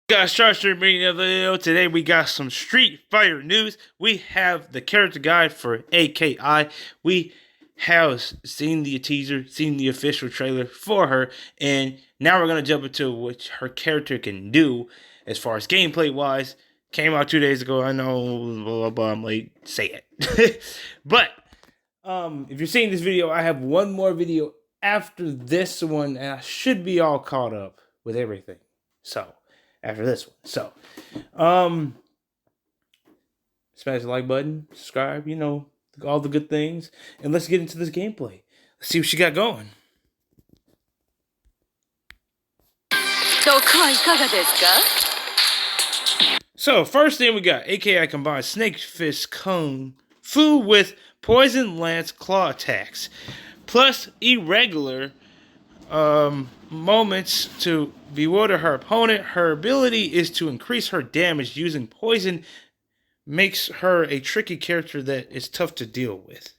Got Star Street meeting of the video. Today we got some Street Fighter news. We have the character guide for A.K.I. We have seen the teaser, seen the official trailer for her, and now we're gonna jump into what her character can do as far as gameplay wise. Came out 2 days ago. I know, blah blah blah. I'm late. Say it, but if you're seeing this video, I have one more video after this one, and I should be all caught up with everything. So after this one. So, smash the like button, subscribe, all the good things. And let's get into this gameplay. Let's see what she got going. So, first thing we got, A.K.I. combines Snake Fist Kung Fu with Poison Lance Claw attacks. Plus irregular moments to bewilder her opponent. Her ability is to increase her damage using poison, makes her a tricky character that is tough to deal with.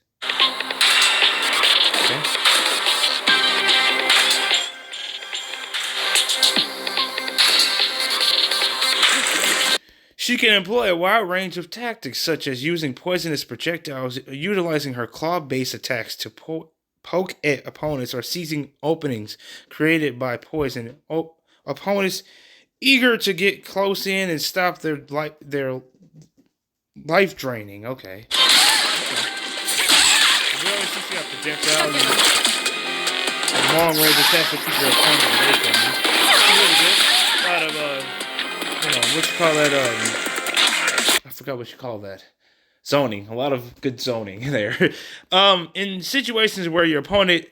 Okay. She can employ a wide range of tactics, such as using poisonous projectiles, utilizing her claw-based attacks to poke at opponents, or seizing openings created by poison. Opponents eager to get close in and stop their life draining. Okay. We always see a projectile and long range attacks to keep your opponent away from you. Really good. A lot of what you call that? I forgot what you call that. Zoning. A lot of good zoning there. In situations where your opponent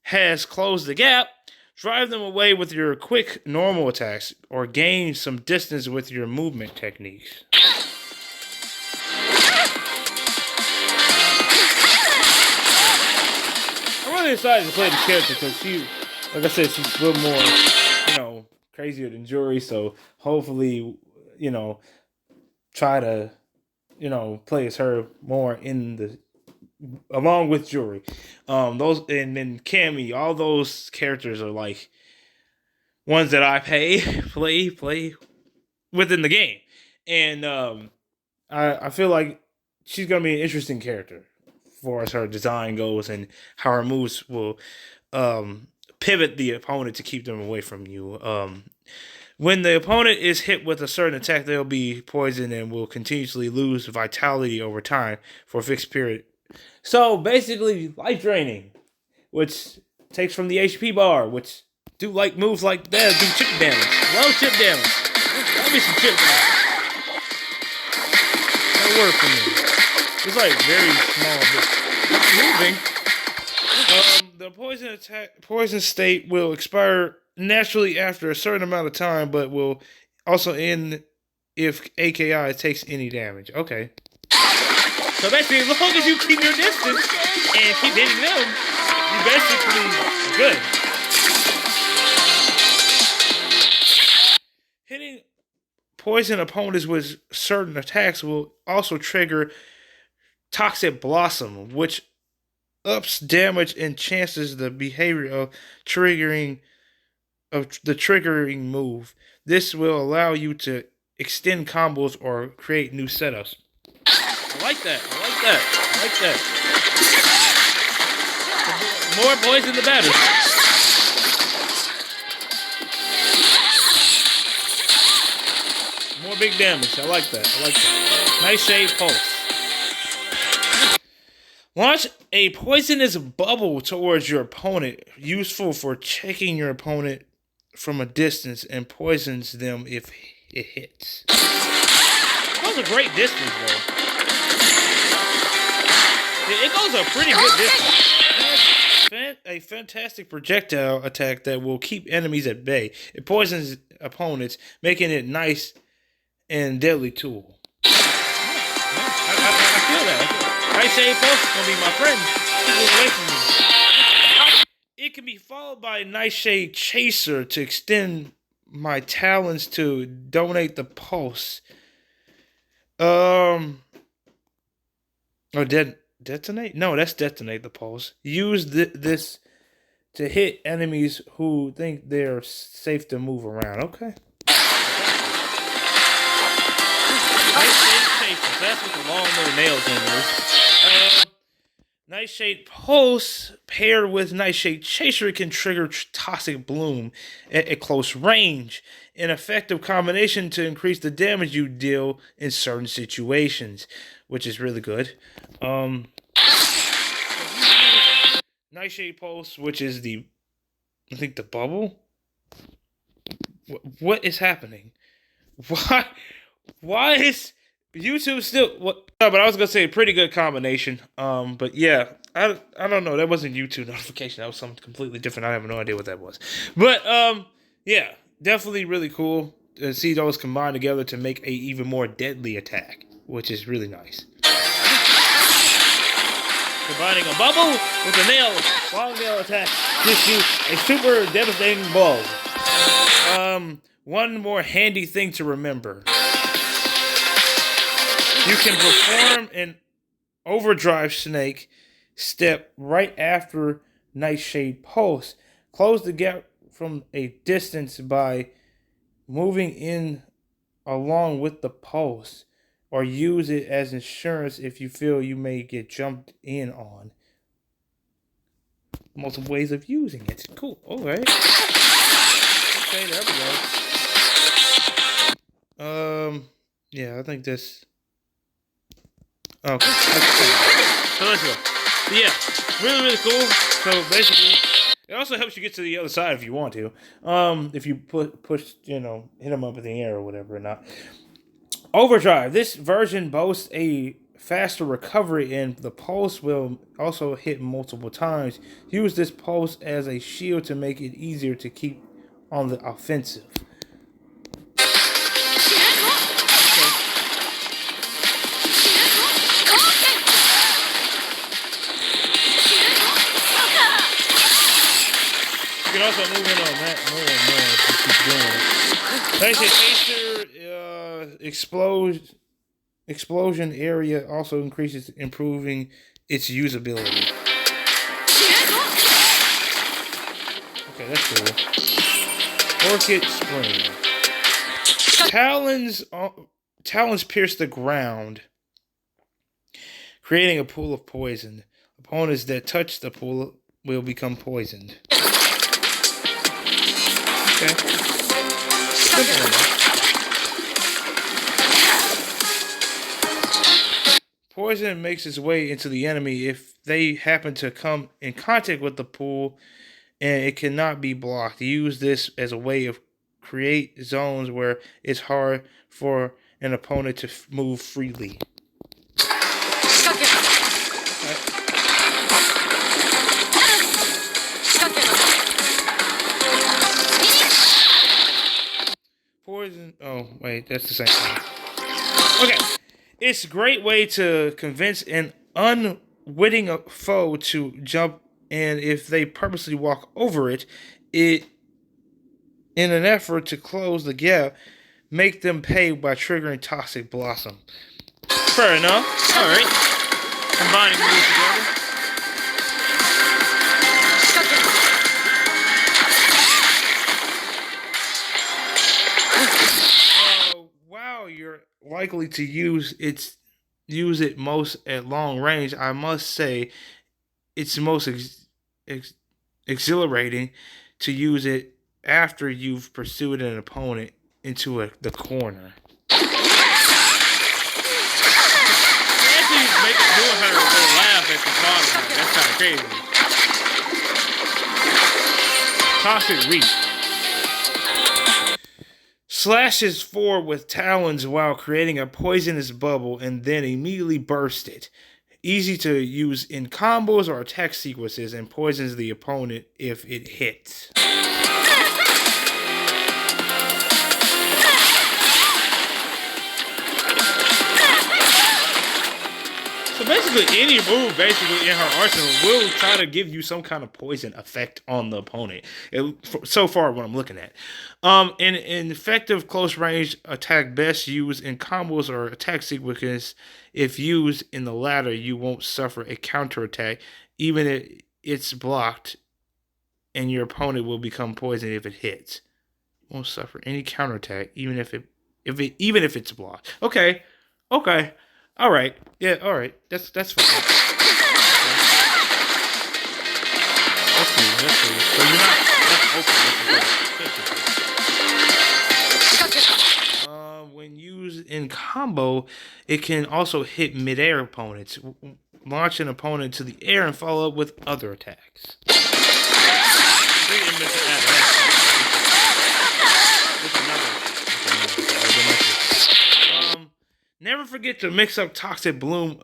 has closed the gap, drive them away with your quick normal attacks, or gain some distance with your movement techniques. I'm really excited to play the character because she, like I said, she's a little more, crazier than Jury. So hopefully, try to, play as her more in the, along with Jury. Those, and then Cammy, all those characters are like ones that I play within the game. And I feel like she's gonna be an interesting character for as her design goes, and how her moves will pivot the opponent to keep them away from you. When the opponent is hit with a certain attack, they'll be poisoned and will continuously lose vitality over time for a fixed period. So basically, life draining, which takes from the HP bar, which do like moves like that, do chip damage. Love chip damage. Love me some chip damage. That'll work for me. It's like very small, but moving. The poison state will expire naturally after a certain amount of time, but will also end if A.K.I. takes any damage. Okay. So basically, as long as you keep your distance and keep hitting them, you're basically good. Hitting poison opponents with certain attacks will also trigger Toxic Blossom, which ups damage and chances the behavior of the triggering move. This will allow you to extend combos or create new setups. I like that. The more poison, the better. More big damage. I like that. Nice shade pulse. Launch a poisonous bubble towards your opponent, useful for checking your opponent from a distance, and poisons them if it hits. That was a great distance, though. It goes a pretty good distance. A fantastic projectile attack that will keep enemies at bay. It poisons opponents, making it nice and deadly tool. I feel that. I say Pulse is gonna be my friend. Keep away from me. It can be followed by a Nightshade Chaser to extend my talents to donate the pulse. Detonate? No, that's detonate the pulse. Use this to hit enemies who think they're safe to move around. Okay. that's what the long little nail thing is. Nightshade Pulse paired with Nightshade Chaser can trigger Toxic Bloom at close range, an effective combination to increase the damage you deal in certain situations, which is really good. Nightshade Pulse, which is I think the bubble. What is happening? Why? Why is YouTube still what? No, but I was gonna say a pretty good combination. But yeah, I don't know. That wasn't YouTube notification. That was something completely different. I have no idea what that was. But yeah, definitely really cool to see those combined together to make a even more deadly attack, which is really nice. Combining a bubble with a nail, long nail attack gives you a super devastating blow. One more handy thing to remember. You can perform an overdrive snake step right after Nightshade Pulse. Close the gap from a distance by moving in along with the pulse, or use it as insurance if you feel you may get jumped in on. Multiple ways of using it. Cool. Alright. Okay, there we go. Yeah, I think this. Okay. So let's go. Yeah, really, really cool. So basically, it also helps you get to the other side if you want to. If you push, hit them up in the air or whatever or not. Overdrive. This version boasts a faster recovery, and the pulse will also hit multiple times. Use this pulse as a shield to make it easier to keep on the offensive. You can also move in on that more and more if you keep doing it. Basic Taster explosion area also increases, improving its usability. Okay, that's cool. Orchid Spring. Talons pierce the ground, creating a pool of poison. Opponents that touch the pool will become poisoned. Okay. Simple enough. Poison makes its way into the enemy if they happen to come in contact with the pool, and it cannot be blocked. Use this as a way of create zones where it's hard for an opponent to move freely. Poison. Oh, wait, that's the same thing. Okay. It's a great way to convince an unwitting foe to jump, and if they purposely walk over it, in an effort to close the gap, make them pay by triggering Toxic Blossom. Fair enough. Alright. Combining moves together. While you're likely to use it most at long range, I must say it's most exhilarating to use it after you've pursued an opponent into the corner. Actually, doing her little laugh at the bottom. That's kind of crazy. Toxic Reach. Slashes forward with talons while creating a poisonous bubble and then immediately burst it. Easy to use in combos or attack sequences, and poisons the opponent if it hits. So basically, any move basically in her arsenal will try to give you some kind of poison effect on the opponent. So far, what I'm looking at. An effective close range attack best used in combos or attack sequences. If used in the latter, you won't suffer a counterattack, even if it's blocked, and your opponent will become poisoned if it hits. Won't suffer any counterattack, even if it's blocked. Okay. All right. Yeah. All right. That's fine. That's cool. That's cool. So you're not left open. That's a good. When used in combo, it can also hit midair opponents, launch an opponent to the air and follow up with other attacks. They didn't miss an add that. Never forget to mix up Toxic Bloom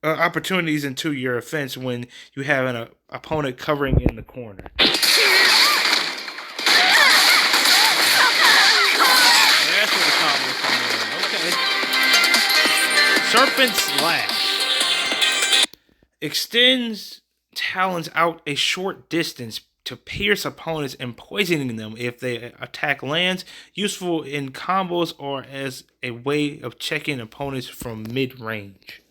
opportunities into your offense when you have an opponent covering in the corner. That's where the combo comes in. Okay. Serpent Slash extends talons out a short distance to pierce opponents and poisoning them if they attack lands, useful in combos or as a way of checking opponents from mid range.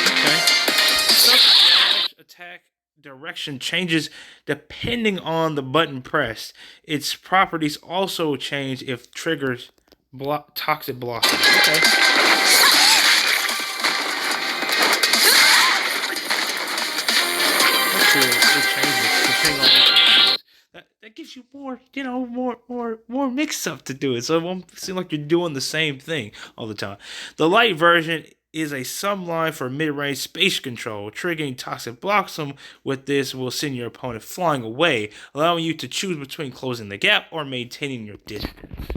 Okay. Slash attack direction changes depending on the button pressed. Its properties also change if triggers toxic blossom. Okay. That's cool. It changes depending on what you use. That gives you more, more mix up to do it. So it won't seem like you're doing the same thing all the time. The light version is a subline for mid-range space control. Triggering Toxic Blossom with this will send your opponent flying away, allowing you to choose between closing the gap or maintaining your distance.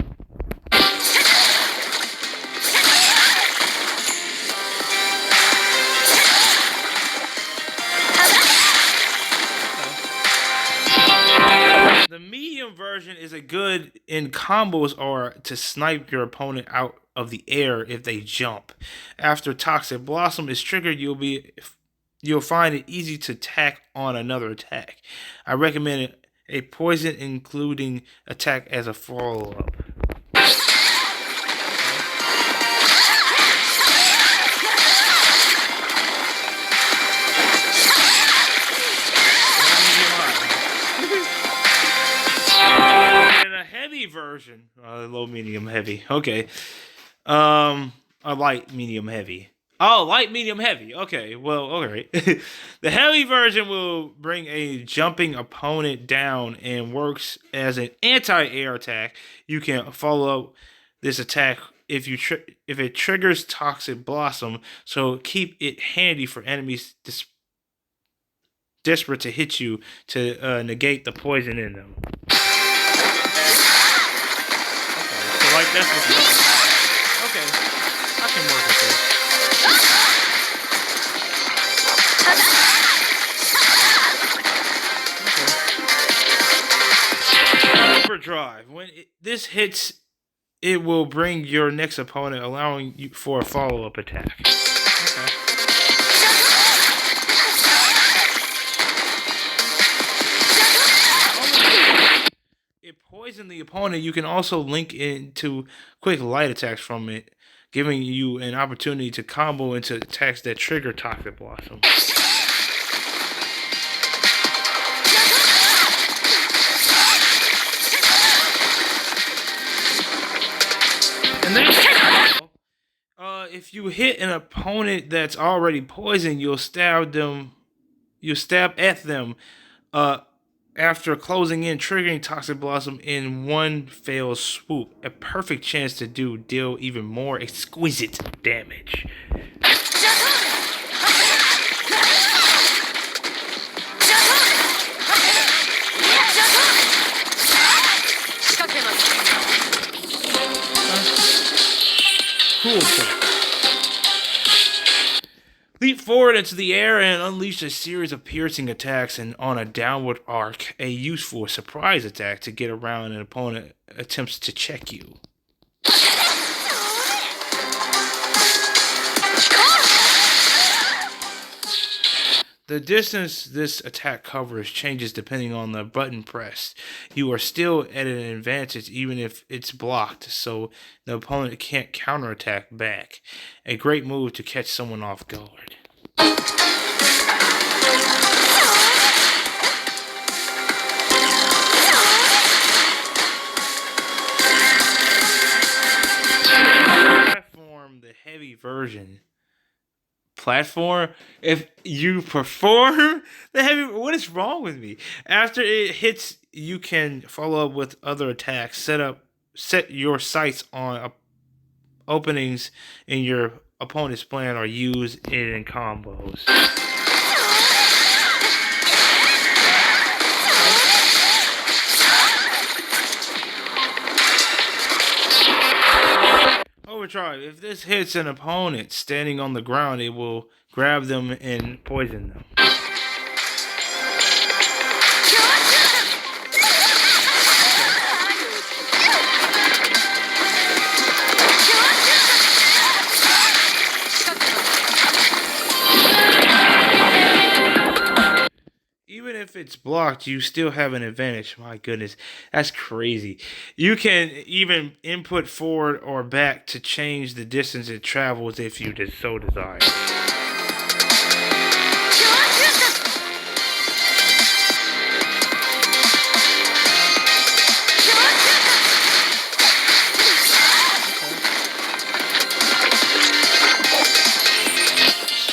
The medium version is a good in combos or to snipe your opponent out of the air if they jump. After Toxic Blossom is triggered, you'll find it easy to tack on another attack. I recommend a poison including attack as a follow up. And a heavy version, low, medium, heavy. Okay, a light, medium, heavy. Oh, light, medium, heavy. Okay, well, all right. The heavy version will bring a jumping opponent down and works as an anti-air attack. You can follow up this attack if it triggers Toxic Blossom. So keep it handy for enemies desperate to hit you to negate the poison in them. Okay, so like that's what the okay, I can work with that. Overdrive. When this hits, it will bring your next opponent, allowing you for a follow-up attack. Okay. It poisons the opponent. You can also link into quick light attacks from it, giving you an opportunity to combo into attacks that trigger Toxic Blossom. And then, if you hit an opponent that's already poisoned, you'll stab them. You stab at them. After closing in, triggering Toxic Blossom in one fell swoop. A perfect chance to deal even more exquisite damage. Cool. Leap forward into the air and unleash a series of piercing attacks and on a downward arc, a useful surprise attack to get around an opponent attempts to check you. The distance this attack covers changes depending on the button pressed. You are still at an advantage even if it's blocked, so the opponent can't counterattack back. A great move to catch someone off guard. version platform. If you perform the heavy, what is wrong with me? After it hits, you can follow up with other attacks. Set your sights on openings in your opponent's plan or use it in combos. Overdrive. If this hits an opponent standing on the ground, it will grab them and poison them. Even if it's blocked, you still have an advantage. My goodness, that's crazy. You can even input forward or back to change the distance it travels if you so desire.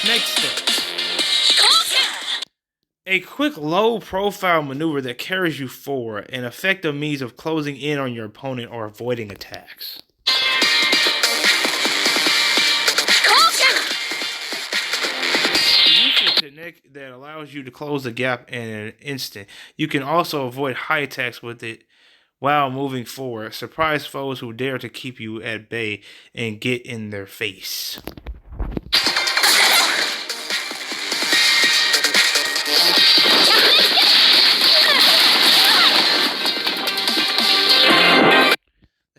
Next step. A quick low-profile maneuver that carries you forward, an effective means of closing in on your opponent or avoiding attacks. A useful technique that allows you to close the gap in an instant. You can also avoid high attacks with it while moving forward. Surprise foes who dare to keep you at bay and get in their face.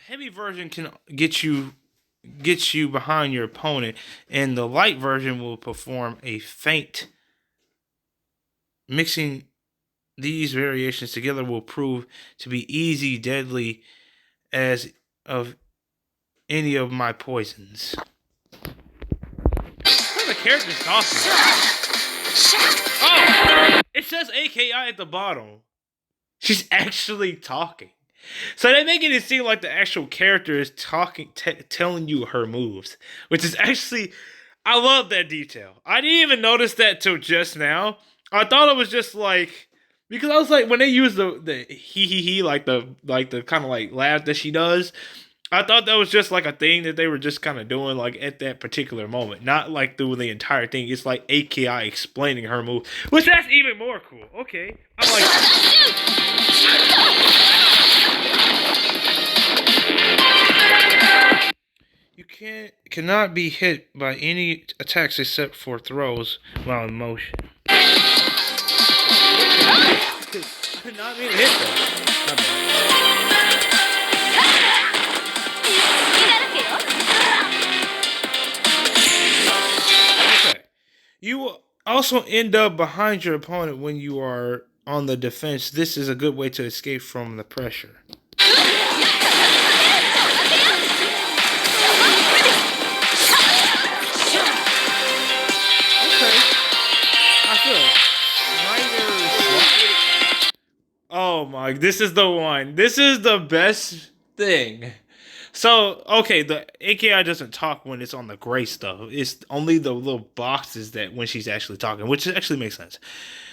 Heavy version can get you behind your opponent, and the light version will perform a feint. Mixing these variations together will prove to be easy, deadly as of any of my poisons. What are the characters talking about? Oh, it says A.K.I at the bottom. She's actually talking. So they're making it seem like the actual character is talking, telling you her moves, which is actually, I love that detail. I didn't even notice that till just now. I thought it was just like, because I was like, when they use the he like the kind of like laugh that she does, I thought that was just like a thing that they were just kind of doing like at that particular moment, not like through the entire thing. It's like A.K.I explaining her move, which that's even more cool. Okay, I like that. You cannot be hit by any attacks except for throws while in motion. Could not be hit though. Okay. You will also end up behind your opponent when you are on the defense. This is a good way to escape from the pressure. Oh my, this is the one. This is the best thing. So, okay, the A.K.I doesn't talk when it's on the gray stuff. It's only the little boxes that when she's actually talking, which actually makes sense.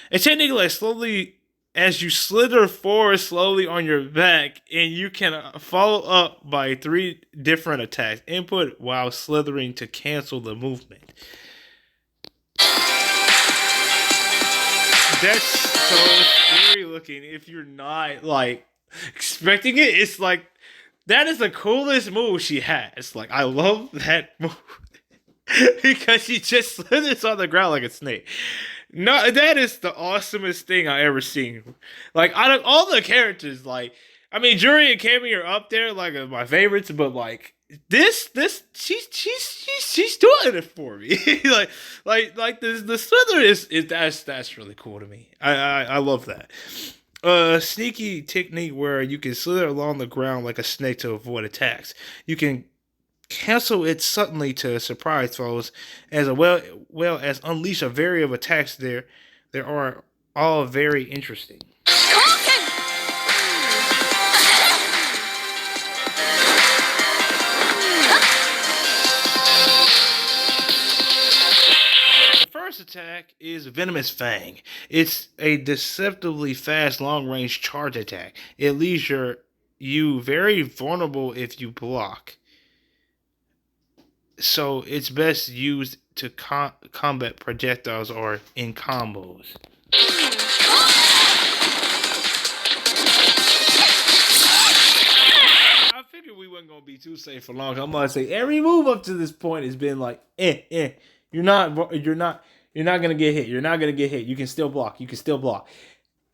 And technically, like, slowly, as you slither forward slowly on your back, and you can follow up by 3 different attacks. Input while slithering to cancel the movement. That's so scary looking if you're not like expecting it. It's like that is the coolest move she has. Like I love that move because she just slithers on the ground like a snake. No, that is the awesomest thing I ever seen. Like out of all the characters, like I mean, Jury and Cammy are up there like my favorites, but like this she's doing it for me. like the slither is that's really cool to me. I love that. Sneaky technique where you can slither along the ground like a snake to avoid attacks. You can cancel it suddenly to surprise foes, as well as unleash a variety of attacks. There are all very interesting. attack is Venomous Fang. It's a deceptively fast long-range charge attack. It leaves you very vulnerable if you block. So it's best used to combat projectiles or in combos. I figured we wasn't gonna be too safe for long. I'm gonna say every move up to this point has been like, eh. You're not gonna get hit. You're not gonna get hit. You can still block. You can still block.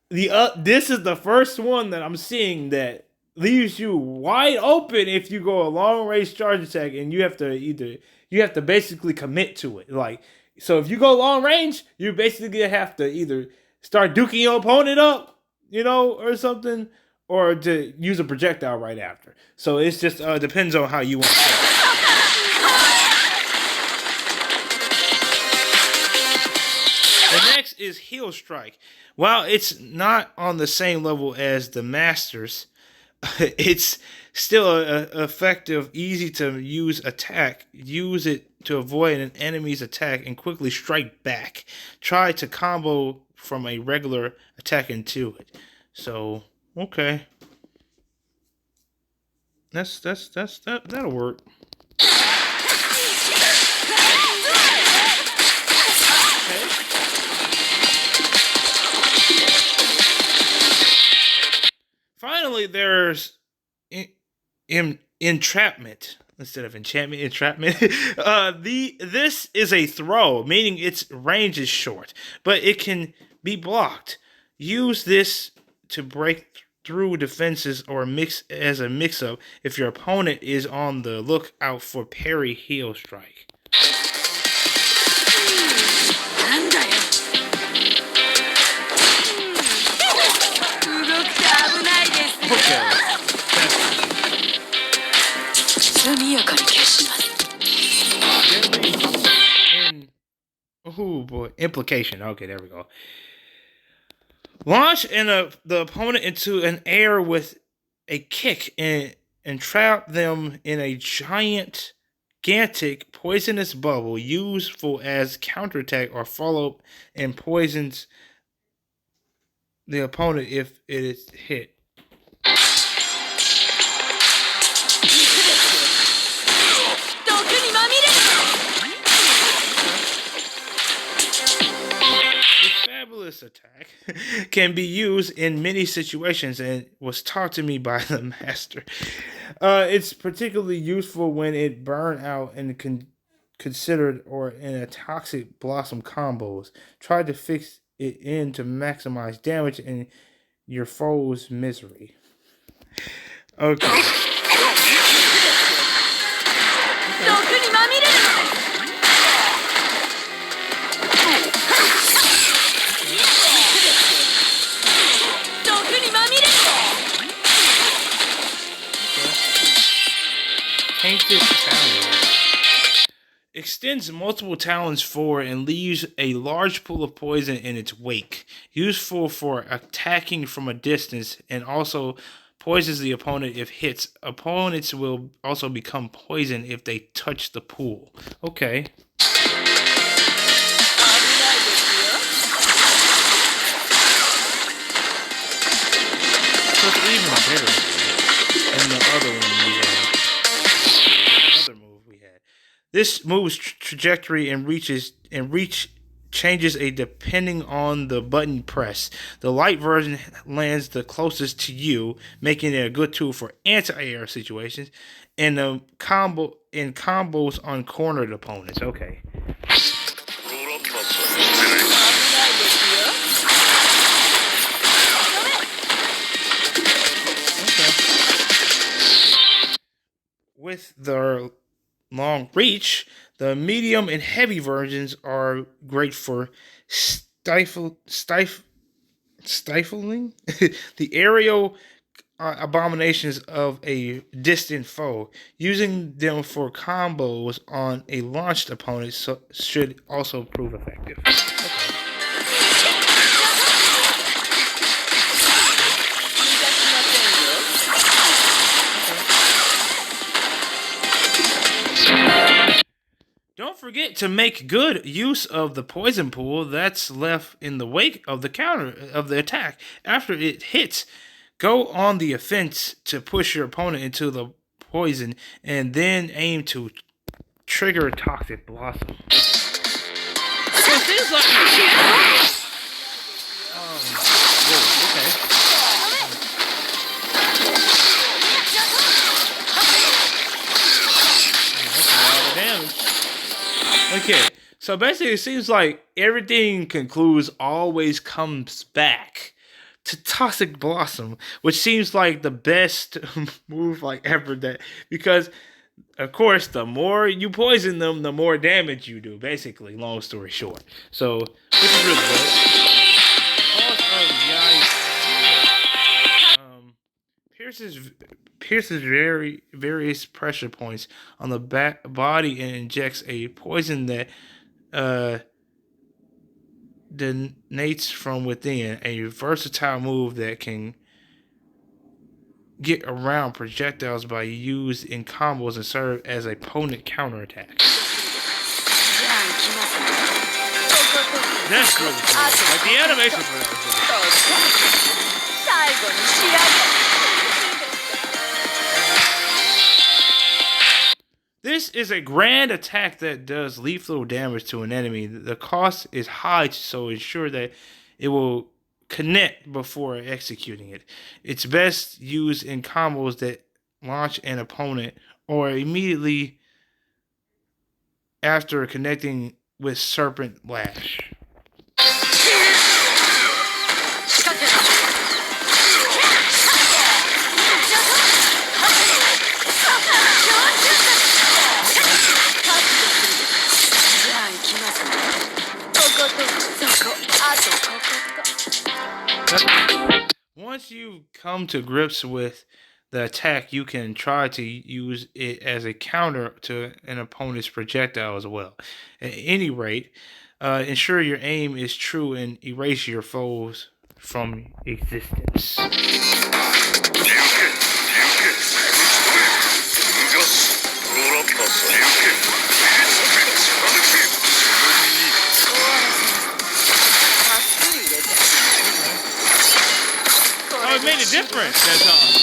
This is the first one that I'm seeing that leaves you wide open if you go a long range charge attack, and you have to basically commit to it. Like, so if you go long range, you basically have to either start duking your opponent up, or something, or to use a projectile right after. So it's just depends on how you want to play. The next is Heel Strike. While it's not on the same level as the Masters, it's still an effective, easy to use attack. Use it to avoid an enemy's attack and quickly strike back. Try to combo from a regular attack into it. So, okay. That'll work. Finally, there's entrapment instead of enchantment. Entrapment. This is a throw, meaning its range is short, but it can be blocked. Use this to break through defenses or mix as a mix-up if your opponent is on the lookout for parry heel strike. Okay. Oh boy, implication. Okay, there we go. Launch the opponent into an air with a kick and trap them in a gigantic poisonous bubble useful as counterattack or follow and poisons the opponent if it is hit. Fabulous attack can be used in many situations and was taught to me by the master. It's particularly useful when it burn out and considered or in a toxic blossom combos. Try to fix it in to maximize damage and your foe's misery. Okay. Tainted Talon. Extends multiple talons forward and leaves a large pool of poison in its wake. Useful for attacking from a distance and also poisons the opponent if hits. Opponents will also become poisoned if they touch the pool. Okay. So it's even better than the other one we had. This move's trajectory and reach changes depending on the button press. The light version lands the closest to you, making it a good tool for anti-air situations and combos on cornered opponents. Okay. With the long reach, the medium and heavy versions are great for stifling the aerial abominations of a distant foe. Using them for combos on a launched opponent should also prove effective. Okay. Don't forget forget to make good use of the poison pool that's left in the wake of the counter of the attack after it hits. Go on the offense to push your opponent into the poison, and then aim to trigger toxic blossom. So it seems like whoa, okay. That's a lot of damage. Okay, so basically, it seems like everything concludes always comes back to Toxic Blossom, which seems like the best move like ever. That because, of course, the more you poison them, the more damage you do. Basically, long story short. So, which is really good. Pause of Yai pierces pierces various pressure points on the body and injects a poison that uh, detonates from within. A versatile move that can get around projectiles by used in combos and serve as a opponent counterattack. That's really cool. Like the animation for that is really cool. This is a grand attack that does lethal damage to an enemy. The cost is high, so ensure that it will connect before executing it. It's best used in combos that launch an opponent or immediately after connecting with Serpent Lash. Once you come to grips with the attack, you can try to use it as a counter to an opponent's projectile as well. At any rate, ensure your aim is true and erase your foes from existence. Oh, it made a difference that time.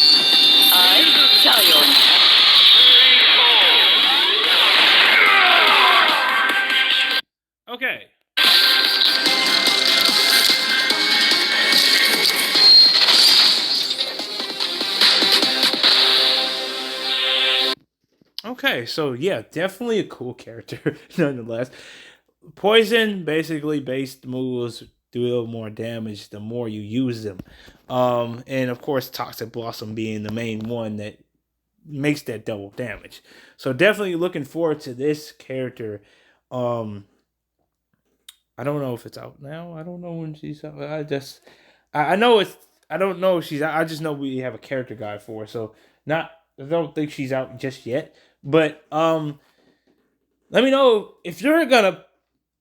Okay. Okay, so yeah, definitely a cool character nonetheless. Poison basically based moves do a little more damage the more you use them. And of course Toxic Blossom being the main one that makes that double damage. So definitely looking forward to this character. Um I don't know if it's out now. I don't know when she's out. I know it's I don't know if she's out. I just know we have a character guide for her. So not I don't think she's out just yet. But let me know if you're gonna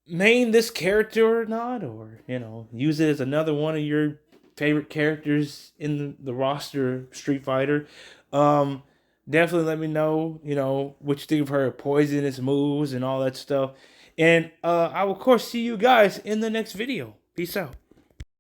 main this character or not, or use it as another one of your favorite characters in the roster Street Fighter. Um, Definitely let me know, what you think of her poisonous moves and all that stuff. And I will of course see you guys in the next video. Peace out.